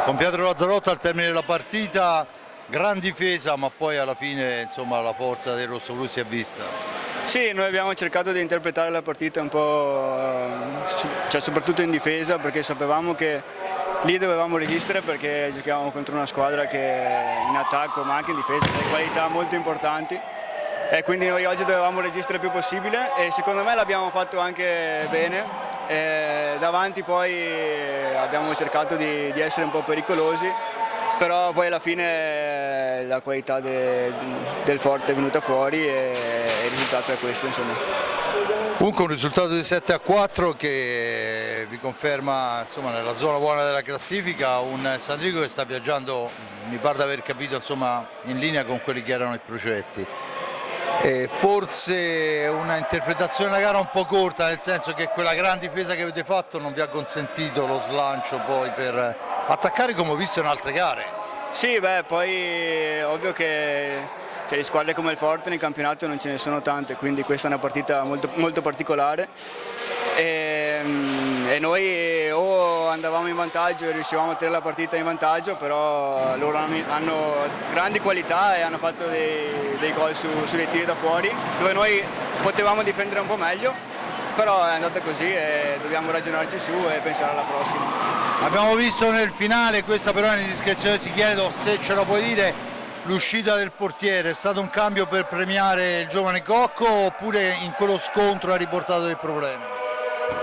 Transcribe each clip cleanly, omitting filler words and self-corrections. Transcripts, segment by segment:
Con Pietro Lazzarotto al termine della partita, gran difesa, ma poi alla fine insomma la forza dei rossoblu si è vista. Sì, noi abbiamo cercato di interpretare la partita un po', soprattutto in difesa, perché sapevamo che lì dovevamo resistere perché giocavamo contro una squadra che in attacco ma anche in difesa ha delle qualità molto importanti e quindi noi oggi dovevamo resistere il più possibile e secondo me l'abbiamo fatto anche bene. Davanti poi abbiamo cercato di essere un po' pericolosi, però poi alla fine la qualità del Forte è venuta fuori e il risultato è questo, insomma. Comunque un risultato di 7-4 che vi conferma insomma, nella zona buona della classifica, un Sandrigo che sta viaggiando, mi pare di aver capito, insomma, in linea con quelli che erano i progetti. Forse una interpretazione della gara un po' corta, nel senso che quella gran difesa che avete fatto non vi ha consentito lo slancio poi per attaccare come ho visto in altre gare. Sì, poi ovvio che di squadre come il Forte nel campionato non ce ne sono tante, quindi questa è una partita molto, molto particolare e noi o andavamo in vantaggio e riuscivamo a tenere la partita in vantaggio, però loro hanno grandi qualità e hanno fatto dei gol sui tiri da fuori, dove noi potevamo difendere un po' meglio, però è andata così e dobbiamo ragionarci su e pensare alla prossima. Abbiamo visto nel finale, questa però è un'indiscrezione, ti chiedo se ce la puoi dire, l'uscita del portiere è stato un cambio per premiare il giovane Cocco oppure in quello scontro ha riportato dei problemi?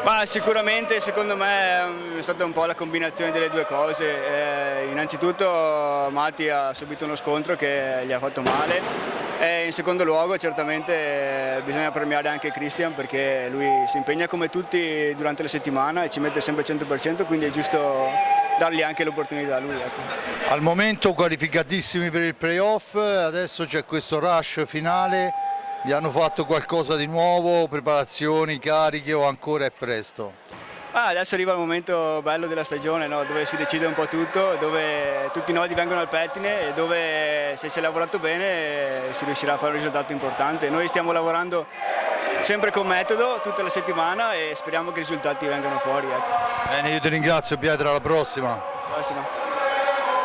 Ma sicuramente secondo me è stata un po' la combinazione delle due cose. Innanzitutto Matti ha subito uno scontro che gli ha fatto male e in secondo luogo certamente bisogna premiare anche Christian perché lui si impegna come tutti durante la settimana e ci mette sempre il 100%, quindi è giusto dargli anche l'opportunità a lui. Ecco. Al momento qualificatissimi per il playoff, adesso c'è questo rush finale. Vi hanno fatto qualcosa di nuovo, preparazioni, cariche o ancora è presto? Adesso arriva il momento bello della stagione, no? Dove si decide un po' tutto, dove tutti i nodi vengono al pettine e dove se si è lavorato bene si riuscirà a fare un risultato importante. Noi stiamo lavorando sempre con metodo tutta la settimana e speriamo che i risultati vengano fuori. Ecco. Bene, io ti ringrazio Pietro, alla prossima. Alla prossima.